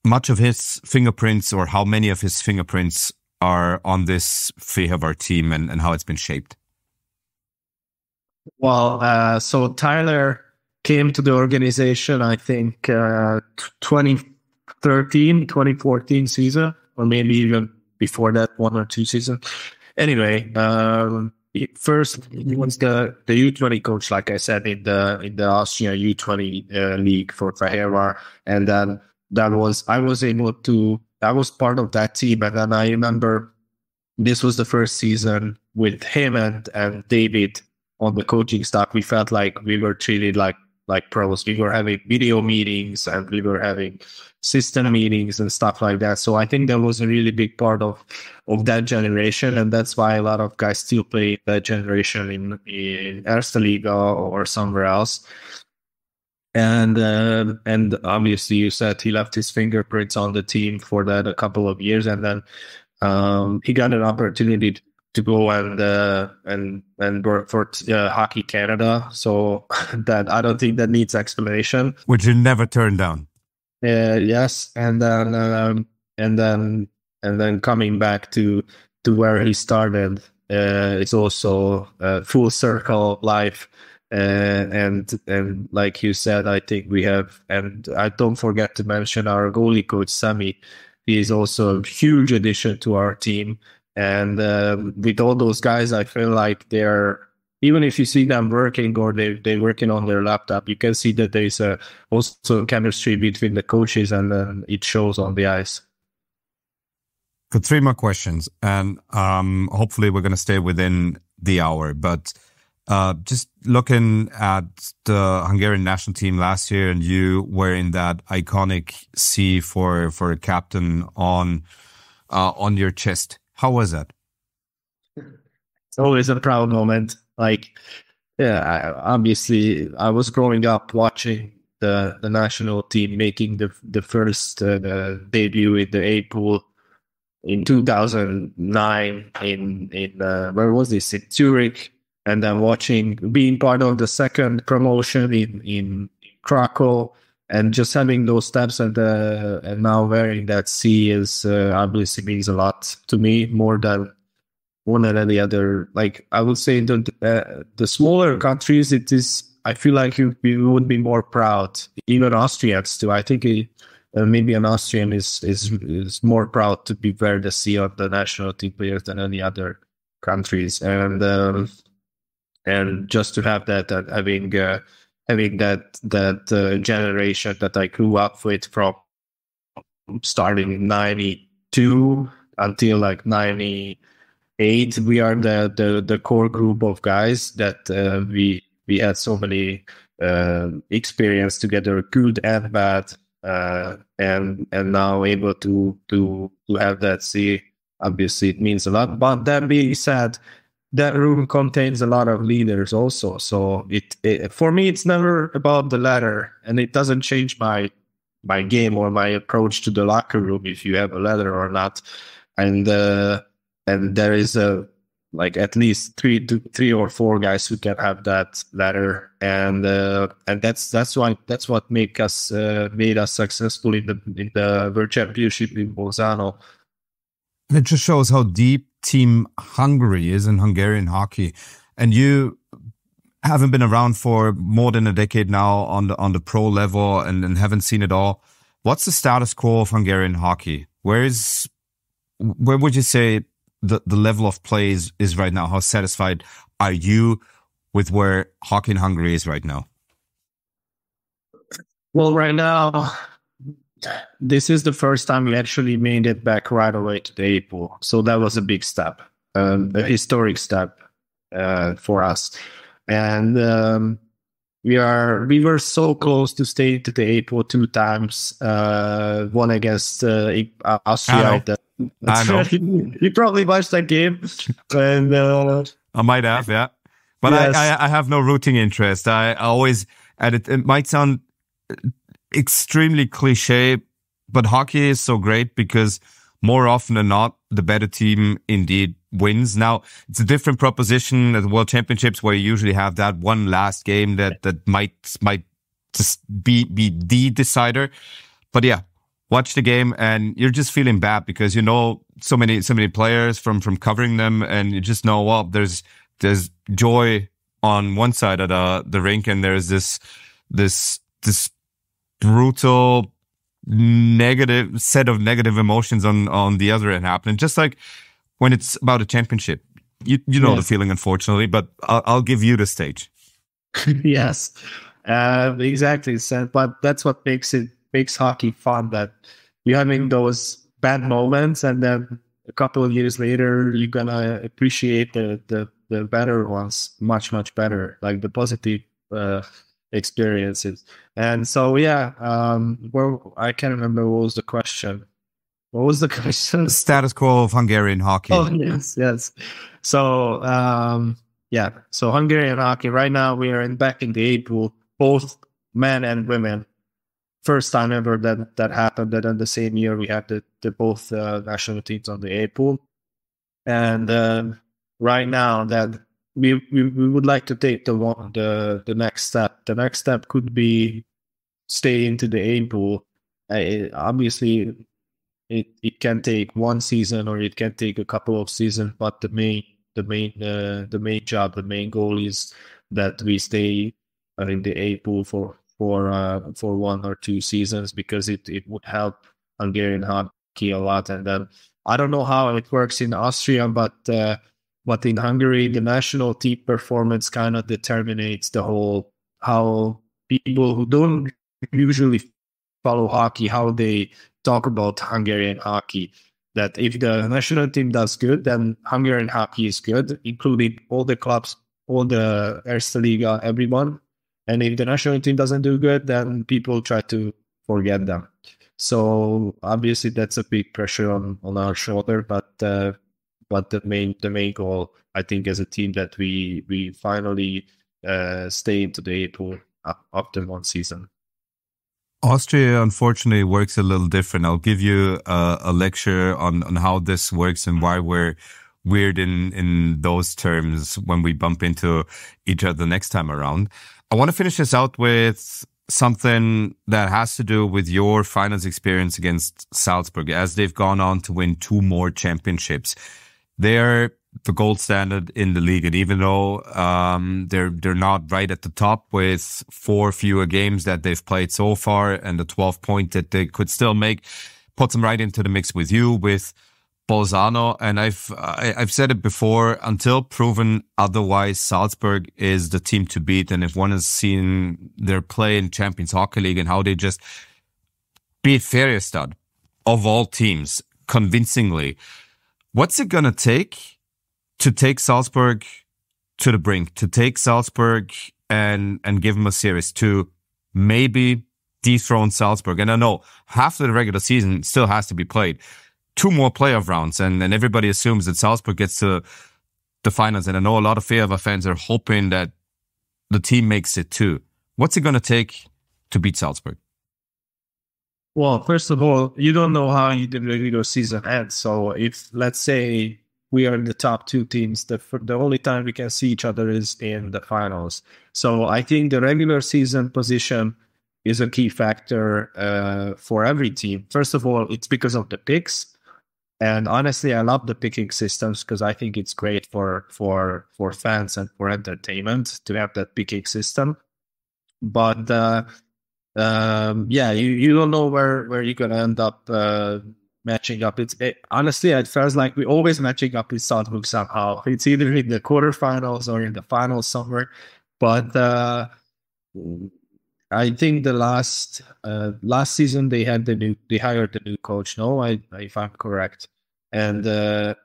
much of his fingerprints, or how many of his fingerprints, are on this Fehérvár team, and how it's been shaped? Well, so Tyler came to the organization, I think, 2014 season, or maybe even before that, 1 or 2 seasons. Anyway, first he was the U20 coach, like I said, in the Austrian U20 league for Fehérvár, and then I was part of that team. And then I remember this was the first season with him and David on the coaching staff. We felt like we were treated like pros. We were having video meetings, and we were having system meetings and stuff like that. So I think that was a really big part of that generation, and that's why a lot of guys still play that generation in Erste Liga or somewhere else. And obviously, you said he left his fingerprints on the team for that a couple of years, and then he got an opportunity to go and work for Hockey Canada. So that, I don't think that needs explanation. Which you never turned down. Yes, and then coming back to where he started, it's also a full circle life. And like you said, I think we have, and I don't forget to mention our goalie coach Sami. He is also a huge addition to our team. And with all those guys, I feel like they're, even if you see them working or they're working on their laptop, you can see that there's also chemistry between the coaches, and it shows on the ice. Got 3 more questions, and hopefully we're going to stay within the hour. But just looking at the Hungarian national team last year, and you wearing that iconic C for a captain on your chest, how was that? It's always a proud moment. Like, yeah, obviously I was growing up watching the national team making the first debut in the A pool in 2009 in where was this, in Zurich, and then being part of the second promotion in Krakow, and just having those steps and now wearing that C is obviously means a lot to me, more than any other. Like, I would say the smaller countries, it is, I feel like you would be more proud, even Austrians too. I think maybe an Austrian is more proud to be wear the C of the national team players than any other countries, and just to have that, having that generation that I grew up with, from starting in 92 until like 98, we are the core group of guys that we had so many experience together, good and bad, and now able to have that C. Obviously, it means a lot. But that being said, that room contains a lot of leaders also. So it for me, it's never about the ladder, and it doesn't change my game or my approach to the locker room if you have a ladder or not. And there is like at least three or four guys who can have that ladder, and that's what made us successful in the World Championship in Bolzano. It just shows how deep Team Hungary is in Hungarian hockey, and you haven't been around for more than a decade now on the pro level and haven't seen it all. What's the status quo of Hungarian hockey? Where would you say the level of play is right now? How satisfied are you with where hockey in Hungary is right now? Well, right now, this is the first time we actually made it back right away to the A pool. So that was a big step, a historic step for us. And we were so close to stay to the A pool 2 times, one against Austria. I know. You probably watched that game. And I might have, yeah. But yes. I have no rooting interest. I always, and it might sound extremely cliche, but hockey is so great because more often than not, the better team indeed wins. Now, it's a different proposition at the World Championships, where you usually have that one last game that might just be the decider. But yeah, watch the game and you're just feeling bad because you know so many players from covering them, and you just know, well, there's joy on one side of the rink, and there's this brutal negative set of negative emotions on the other end happening. Just like when it's about a championship, you know the feeling, unfortunately. But I'll give you the stage. Yes, exactly. But that's what makes hockey fun. That you're having those bad moments, and then a couple of years later, you're gonna appreciate the better ones much better, like the positive experiences. And so well, I can't remember what was the question. What was the question? The status quo of Hungarian hockey. Oh yes. So so Hungarian hockey right now, we are back in the A pool, both men and women. First time ever that happened. That in the same year we had the both national teams on the A pool, and right now that we would like to take the next step. The next step could be stay into the A pool. Obviously, it can take one season or it can take a couple of seasons, but the main job, the main goal is that we stay in the A pool for 1 or 2 seasons, because it would help Hungarian hockey a lot. And then I don't know how it works in Austria, but in Hungary, the national team performance kind of determines the whole, how people who don't usually follow hockey, how they talk about Hungarian hockey. That if the national team does good, then Hungarian hockey is good, including all the clubs, all the Erste Liga, everyone. And if the national team doesn't do good, then people try to forget them. So obviously that's a big pressure on our shoulder, but the main goal, I think, as a team, that we finally stay into the A pool after one season. Austria, unfortunately, works a little different. I'll give you a lecture on how this works and why we're weird in those terms when we bump into each other next time around. I want to finish this out with something that has to do with your finals experience against Salzburg, as they've gone on to win 2 more championships. They're the gold standard in the league, and even though they're not right at the top with 4 fewer games that they've played so far and the 12 point that they could still make, puts them right into the mix with you, with Bolzano. And I've said it before, until proven otherwise, Salzburg is the team to beat. And if one has seen their play in Champions Hockey League and how they just beat Fehérvár of all teams convincingly, what's it going to take Salzburg to the brink, to take Salzburg and give them a series, to maybe dethrone Salzburg? And I know half of the regular season still has to be played. 2 more playoff rounds, and everybody assumes that Salzburg gets to the finals. And I know a lot of Fehérvár fans are hoping that the team makes it too. What's it going to take to beat Salzburg? Well, first of all, you don't know how the regular season ends. So if, let's say, we are in the top 2 teams, the only time we can see each other is in the finals. So I think the regular season position is a key factor for every team. First of all, it's because of the picks. And honestly, I love the picking systems because I think it's great for fans and for entertainment to have that picking system. But you don't know where you're gonna end up matching up. Honestly, it feels like we're always matching up with Salzburg somehow. It's either in the quarterfinals or in the finals somewhere. But I think the last season they hired the new coach. No, if I'm correct, and after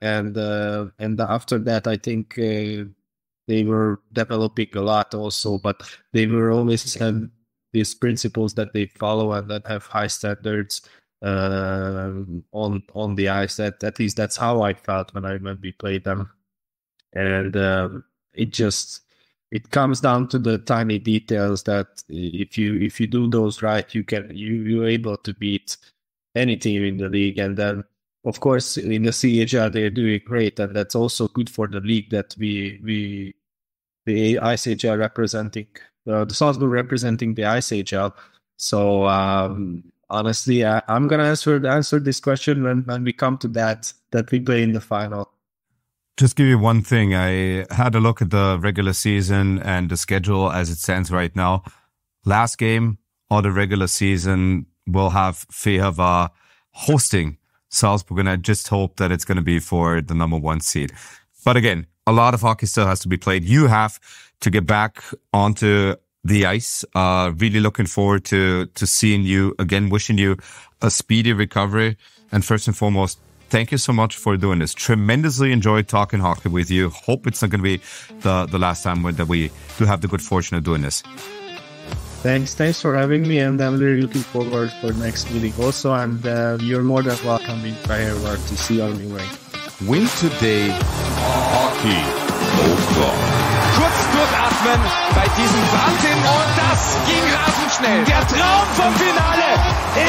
that I think they were developing a lot also, but they were always have these principles that they follow and that have high standards on the ice. That at least that's how I felt when we played them, and it comes down to the tiny details that if you do those right, you're able to beat any team in the league. And then, of course, in the CHL they're doing great, and that's also good for the league that the ICHL representing the Salzburg representing the ICHL. So honestly, I'm gonna answer this question when we come to that we play in the final. Just give you one thing. I had a look at the regular season and the schedule as it stands right now. Last game of the regular season, we'll have Fehérvár hosting Salzburg, and I just hope that it's going to be for the number 1 seed. But again, a lot of hockey still has to be played. You have to get back onto the ice. Really looking forward to seeing you again, wishing you a speedy recovery. And first and foremost, thank you so much for doing this. Tremendously enjoyed talking hockey with you. Hope it's not going to be the last time that we do have the good fortune of doing this. Thanks for having me, and I'm really looking forward for next meeting also. And you're more than welcome in Fehérvár to see our new ring. win2day Hockey Talk. Kurz durchatmen bei diesem Wahnsinn, und das ging rasend schnell. Der Traum vom Finale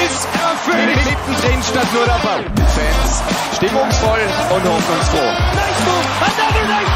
ist erfüllt. Mittendrin stand nur der Ball. Fans stimmungsvoll und hoffnungsfroh. Nice move, another nice